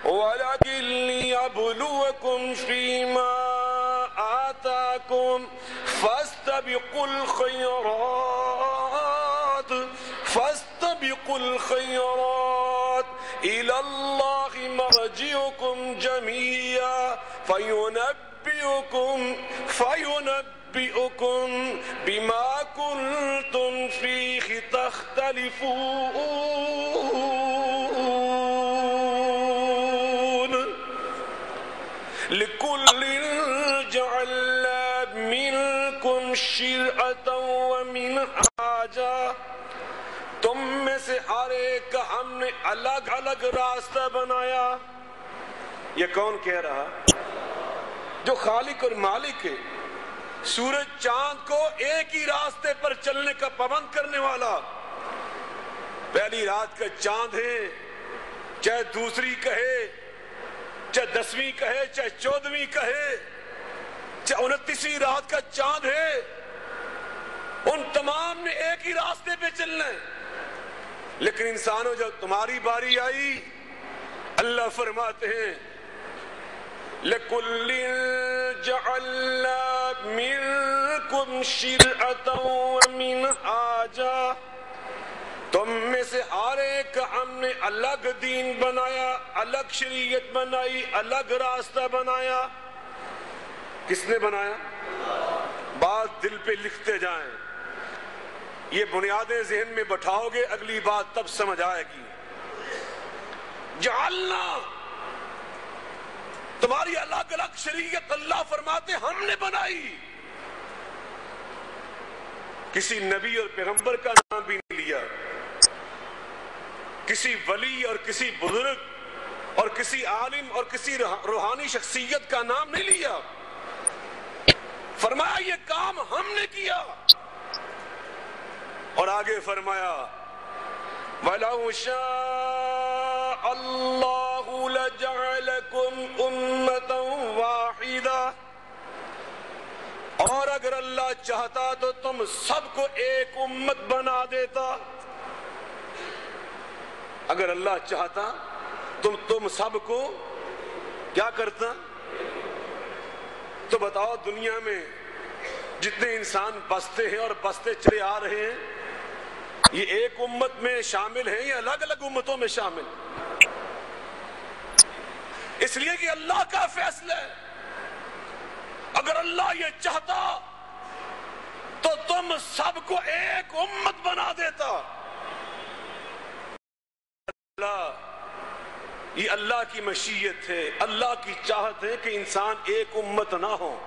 وَلَكِنْ لِيَبْلُوَكُمْ فِيمَا آتَاكُمْ فَاسْتَبِقُوا الْخَيْرَاتِ إِلَى اللَّهِ مَرْجِعُكُمْ جَمِيعًا فَيُنَبِّئُكُمْ بِمَا كُنْتُمْ فِيهِ تَخْتَلِفُونَ لِكُلٍّ جَعَلْنَا مِنْكُمْ شِرْعَةً وَمِنْهَاجًا، تم میں سے ہر ایک کا ہم نے الگ الگ راستہ بنایا۔ یہ کون کہہ رہا؟ جو خالق اور مالک ہے، سورج چاند کو ایک ہی راستے پر چلنے کا پابند کرنے والا۔ پہلی رات کا چاند ہے، چاہے دوسری کہے، چاہے 10ویں کہے، چاہے 14ویں کہے، چاہے 29ویں رات کا چاند ہے، ان تمام نے ایک ہی راستے پہ چلنا ہے۔ لیکن انسانوں جب تمہاری باری آئی، اللہ فرماتے ہیں لِكُلٍّ جَعَلْنَا مِنْكُمْ شِرْعَةً وَمِنْهَاجًا، تم میں سے ہر ایک کا ہم نے الگ دین بنایا، الگ شریعت بنائی، الگ راستہ بنایا۔ کس نے بنایا؟ بات دل پہ لکھتے جائیں، یہ بنیادیں ذہن میں بٹھاؤ گے، اگلی بات تب سمجھ آئے گی۔ جعلنا، تمہاری الگ الگ شریعت اللہ فرماتے ہم نے بنائی۔ کسی نبی اور پیغمبر کا نام بھی نہیں لیا، کسی ولی اور کسی بزرگ اور کسی عالم اور کسی روحانی شخصیت کا نام نہیں لیا، فرمایا یہ کام ہم نے کیا۔ اور آگے فرمایا وَلَوْ شَاءَ اللَّهُ لَجَعَلَكُمْ أُمَّةً وَاحِدَةً، اور اگر اللہ چاہتا تو تم سب کو ایک امت بنا دیتا۔ اگر اللہ چاہتا تم سب کو کیا کرتا؟ تو بتاؤ دنیا میں جتنے انسان بستے ہیں اور بستے چلے آ رہے ہیں، یہ ایک امت میں شامل ہیں یا الگ الگ امتوں میں شامل؟ اس لیے کہ اللہ کا فیصلہ ہے۔ اگر اللہ یہ چاہتا تو تم سب کو ایک امت بنا دیتا۔ یہ اللہ کی مشیت ہے، اللہ کی چاہت ہے کہ انسان ایک امت نہ ہو۔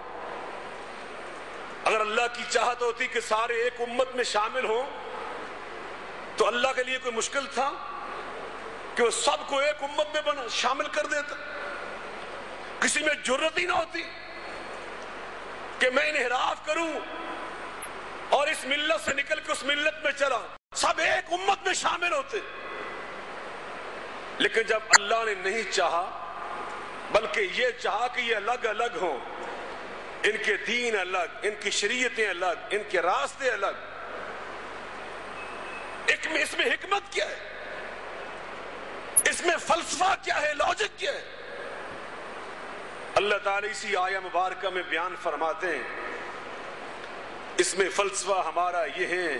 اگر اللہ کی چاہت ہوتی کہ سارے ایک امت میں شامل ہوں تو اللہ کے لیے کوئی مشکل تھا کہ وہ سب کو ایک امت میں شامل کر دیتا؟ کسی میں جرت ہی نہ ہوتی کہ میں انحراف کروں اور اس ملت سے نکل کے اس ملت میں چلا، سب ایک امت میں شامل ہوتے۔ لیکن جب اللہ نے نہیں چاہا بلکہ یہ چاہا کہ یہ الگ الگ ہوں، ان کے دین الگ، ان کی شریعتیں الگ، ان کے راستے الگ، اس میں حکمت کیا ہے؟ اس میں فلسفہ کیا ہے؟ لاجک کیا ہے؟ اللہ تعالیٰ اسی آیہ مبارکہ میں بیان فرماتے ہیں، اس میں فلسفہ ہمارا یہ ہے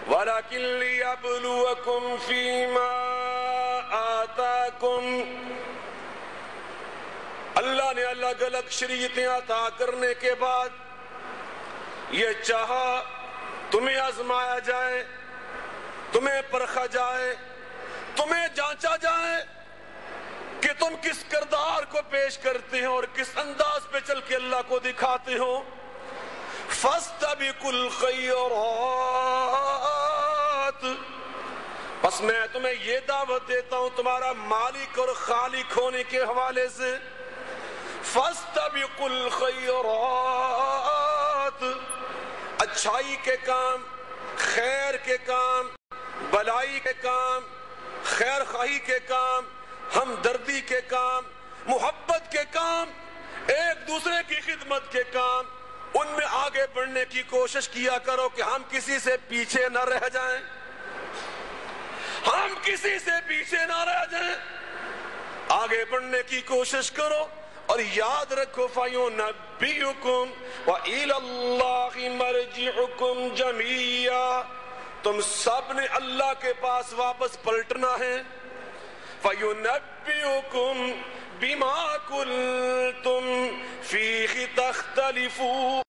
وَلَكِنْ لِيَبْلُوَكُمْ فِيمَا آتَاكُمْ، اللہ نے الگ الگ شریعتیں عطا کرنے کے بعد یہ چاہا تمہیں آزمایا جائے، تمہیں پرکھا جائے، تمہیں جانچا جائے کہ تم کس کردار کو پیش کرتے ہو اور کس انداز پہ چل کے اللہ کو دکھاتے ہو۔ فَاسْتَبِقُوا الْخَيْرَاتِ، بس میں تمہیں یہ دعوت دیتا ہوں تمہارا مالک اور خالق ہونے کے حوالے سے، فَاسْتَبِقُوا الْخَيْرَاتِ، اچھائی کے کام، خیر کے کام، بلائی کے کام، خیر خواہی کے کام، ہمدردی کے کام، محبت کے کام، ایک دوسرے کی خدمت کے کام، ان میں آگے بڑھنے کی کوشش کیا کرو کہ ہم کسی سے پیچھے نہ رہ جائیں، ہم کسی سے پیچھے نہ رہ جائیں۔ آگے بڑھنے کی کوشش کرو اور یاد رکھو فَيُنَبِّئُكُمْ وَإِلَى اللَّهِ مَرْجِعُكُمْ جَمِيعًا، تم سب نے اللہ کے پاس واپس پلٹنا ہے. فَيُنَبِّئُكُمْ بِمَا كُنتُمْ فِيهِ تَخْتَلِفُونَ،